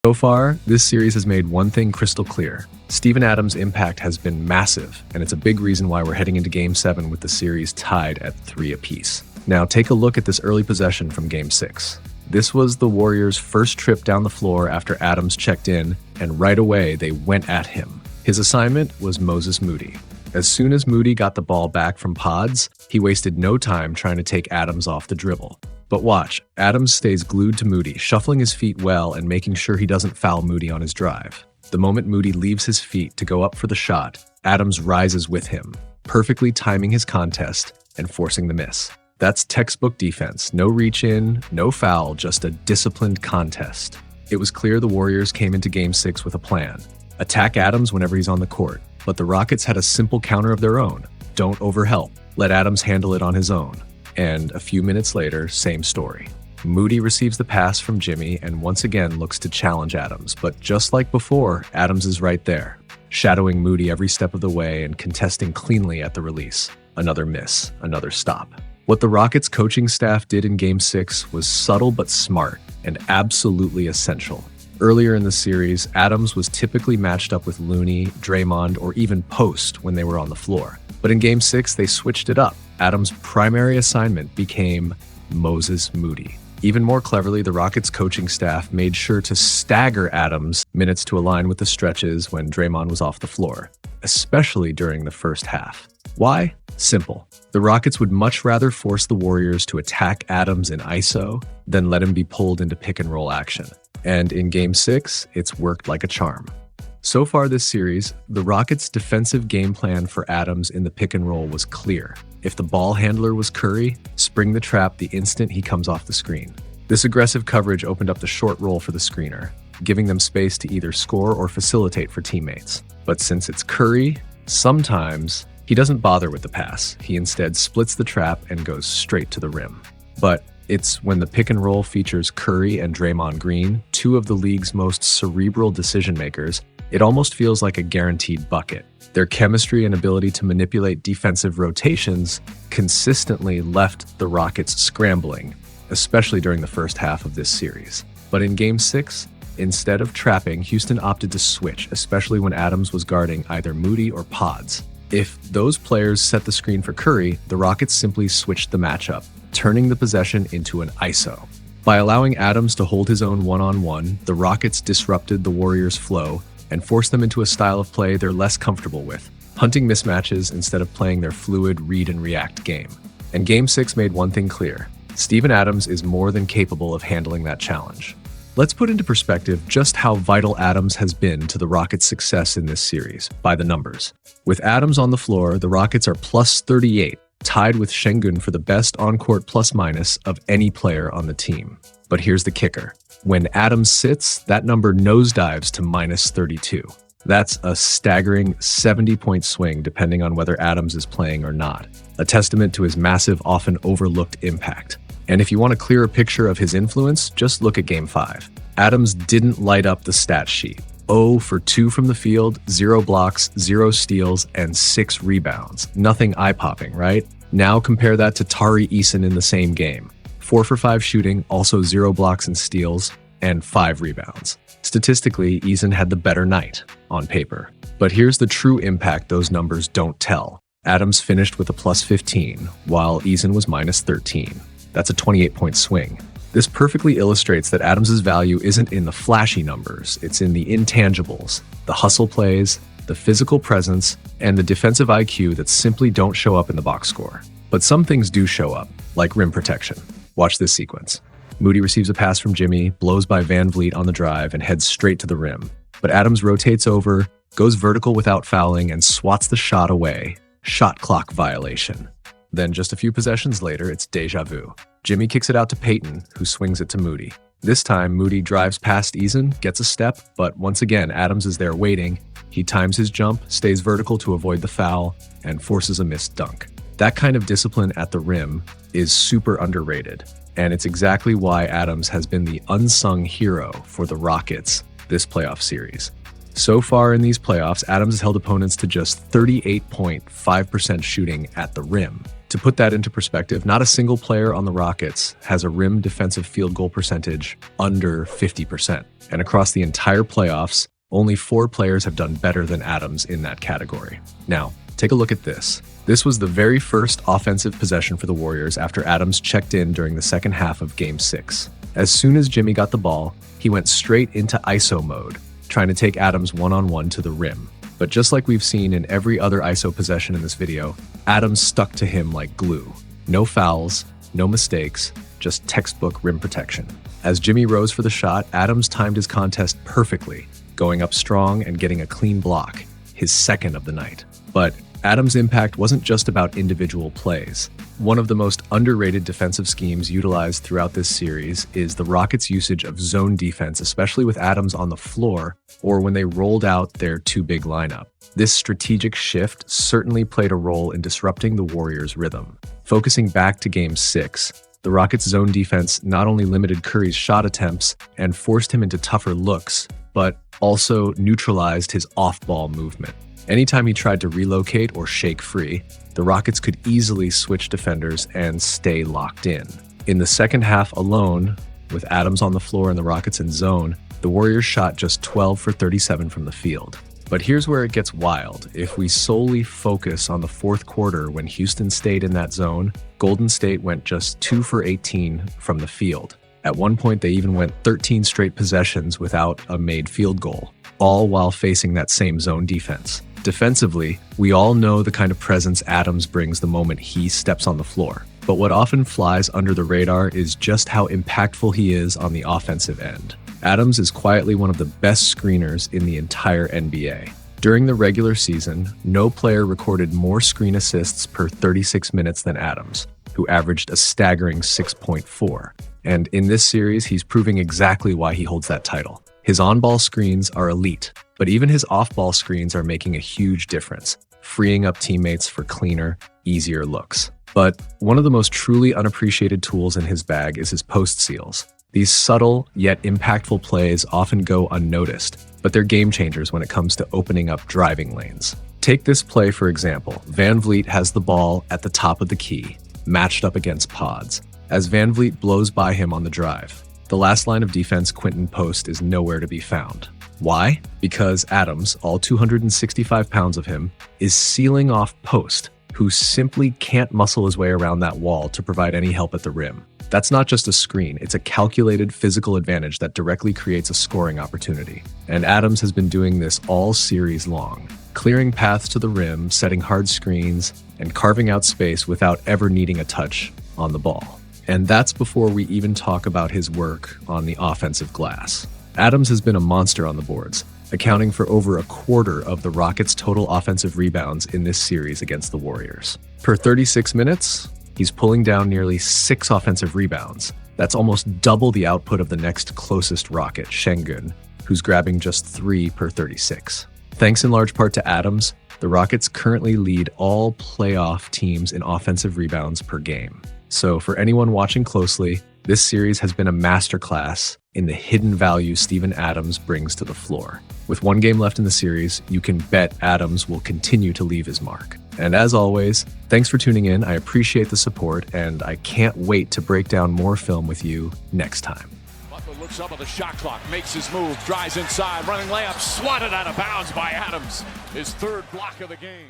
So far, this series has made one thing crystal clear. Steven Adams' impact has been massive, and it's a big reason why we're heading into Game 7 with the series tied at 3 apiece. Now take a look at this early possession from Game 6. This was the Warriors' first trip down the floor after Adams checked in, and right away they went at him. His assignment was Moses Moody. As soon as Moody got the ball back from Pods, he wasted no time trying to take Adams off the dribble. But watch, Adams stays glued to Moody, shuffling his feet well and making sure he doesn't foul Moody on his drive. The moment Moody leaves his feet to go up for the shot, Adams rises with him, perfectly timing his contest and forcing the miss. That's textbook defense. No reach in, no foul, just a disciplined contest. It was clear the Warriors came into Game 6 with a plan. Attack Adams whenever he's on the court. But the Rockets had a simple counter of their own. Don't overhelp. Let Adams handle it on his own. And a few minutes later, same story. Moody receives the pass from Jimmy and once again looks to challenge Adams. But just like before, Adams is right there, shadowing Moody every step of the way and contesting cleanly at the release. Another miss, another stop. What the Rockets coaching staff did in Game 6 was subtle but smart and absolutely essential. Earlier in the series, Adams was typically matched up with Looney, Draymond, or even Post when they were on the floor. But in Game 6, they switched it up. Adams' primary assignment became Moses Moody. Even more cleverly, the Rockets coaching staff made sure to stagger Adams' minutes to align with the stretches when Draymond was off the floor, especially during the first half. Why? Simple. The Rockets would much rather force the Warriors to attack Adams in ISO than let him be pulled into pick-and-roll action. And in Game 6, it's worked like a charm. So far this series, the Rockets' defensive game plan for Adams in the pick-and-roll was clear. If the ball handler was Curry, spring the trap the instant he comes off the screen. This aggressive coverage opened up the short roll for the screener, giving them space to either score or facilitate for teammates. But since it's Curry, sometimes he doesn't bother with the pass. He instead splits the trap and goes straight to the rim. But it's when the pick and roll features Curry and Draymond Green, two of the league's most cerebral decision makers, it almost feels like a guaranteed bucket. Their chemistry and ability to manipulate defensive rotations consistently left the Rockets scrambling, especially during the first half of this series. But in Game 6, instead of trapping, Houston opted to switch, especially when Adams was guarding either Moody or Pods. If those players set the screen for Curry, the Rockets simply switched the matchup, turning the possession into an ISO. By allowing Adams to hold his own one-on-one, the Rockets disrupted the Warriors' flow and forced them into a style of play they're less comfortable with, hunting mismatches instead of playing their fluid read-and-react game. And Game 6 made one thing clear: Steven Adams is more than capable of handling that challenge. Let's put into perspective just how vital Adams has been to the Rockets' success in this series, by the numbers. With Adams on the floor, the Rockets are plus 38, tied with Sengun for the best on-court plus-minus of any player on the team. But here's the kicker. When Adams sits, that number nosedives to minus 32. That's a staggering 70-point swing depending on whether Adams is playing or not, a testament to his massive, often overlooked impact. And if you want a clearer picture of his influence, just look at Game 5. Adams didn't light up the stat sheet. 0 for 2 from the field, 0 blocks, 0 steals, and 6 rebounds. Nothing eye-popping, right? Now compare that to Tari Eason in the same game. 4 for 5 shooting, also 0 blocks and steals, and 5 rebounds. Statistically, Eason had the better night, on paper. But here's the true impact those numbers don't tell. Adams finished with a plus 15, while Eason was minus 13. That's a 28-point swing. This perfectly illustrates that Adams' value isn't in the flashy numbers, it's in the intangibles, the hustle plays, the physical presence, and the defensive IQ that simply don't show up in the box score. But some things do show up, like rim protection. Watch this sequence. Moody receives a pass from Jimmy, blows by Van Vliet on the drive, and heads straight to the rim. But Adams rotates over, goes vertical without fouling, and swats the shot away. Shot clock violation. Then just a few possessions later, it's deja vu. Jimmy kicks it out to Payton, who swings it to Moody. This time, Moody drives past Eason, gets a step, but once again, Adams is there waiting. He times his jump, stays vertical to avoid the foul, and forces a missed dunk. That kind of discipline at the rim is super underrated, and it's exactly why Adams has been the unsung hero for the Rockets this playoff series. So far in these playoffs, Adams has held opponents to just 38.5% shooting at the rim, To put that into perspective, not a single player on the Rockets has a rim defensive field goal percentage under 50%. And across the entire playoffs, only 4 players have done better than Adams in that category. Now, take a look at this. This was the very first offensive possession for the Warriors after Adams checked in during the second half of Game 6. As soon as Jimmy got the ball, he went straight into ISO mode, trying to take Adams one-on-one to the rim. But just like we've seen in every other ISO possession in this video, Adams stuck to him like glue. No fouls, no mistakes, just textbook rim protection. As Jimmy rose for the shot, Adams timed his contest perfectly, going up strong and getting a clean block, his second of the night. But Adams' impact wasn't just about individual plays. One of the most underrated defensive schemes utilized throughout this series is the Rockets' usage of zone defense, especially with Adams on the floor or when they rolled out their two-big lineup. This strategic shift certainly played a role in disrupting the Warriors' rhythm. Focusing back to Game 6, the Rockets' zone defense not only limited Curry's shot attempts and forced him into tougher looks, but also neutralized his off-ball movement. Anytime he tried to relocate or shake free, the Rockets could easily switch defenders and stay locked in. In the second half alone, with Adams on the floor and the Rockets in zone, the Warriors shot just 12 for 37 from the field. But here's where it gets wild. If we solely focus on the fourth quarter when Houston stayed in that zone, Golden State went just 2 for 18 from the field. At one point, they even went 13 straight possessions without a made field goal, all while facing that same zone defense. Defensively, we all know the kind of presence Adams brings the moment he steps on the floor. But what often flies under the radar is just how impactful he is on the offensive end. Adams is quietly one of the best screeners in the entire NBA. During the regular season, no player recorded more screen assists per 36 minutes than Adams, who averaged a staggering 6.4. And in this series, he's proving exactly why he holds that title. His on-ball screens are elite, but even his off-ball screens are making a huge difference, freeing up teammates for cleaner, easier looks. But one of the most truly unappreciated tools in his bag is his post seals. These subtle yet impactful plays often go unnoticed, but they're game changers when it comes to opening up driving lanes. Take this play for example. Van Vliet has the ball at the top of the key, matched up against Pods. As Van Vliet blows by him on the drive, the last line of defense, Quinton Post, is nowhere to be found. Why? Because Adams, all 265 pounds of him, is sealing off Post, who simply can't muscle his way around that wall to provide any help at the rim. That's not just a screen, it's a calculated physical advantage that directly creates a scoring opportunity. And Adams has been doing this all series long, clearing paths to the rim, setting hard screens, and carving out space without ever needing a touch on the ball. And that's before we even talk about his work on the offensive glass. Adams has been a monster on the boards, accounting for over a quarter of the Rockets' total offensive rebounds in this series against the Warriors. Per 36 minutes, he's pulling down nearly 6 offensive rebounds. That's almost double the output of the next closest Rocket, Sengun, who's grabbing just 3 per 36. Thanks in large part to Adams, the Rockets currently lead all playoff teams in offensive rebounds per game. So for anyone watching closely, this series has been a masterclass in the hidden value Steven Adams brings to the floor. With one game left in the series, you can bet Adams will continue to leave his mark. And as always, thanks for tuning in. I appreciate the support, and I can't wait to break down more film with you next time. Butler looks up at the shot clock, makes his move, drives inside, running layup, swatted out of bounds by Adams. His third block of the game.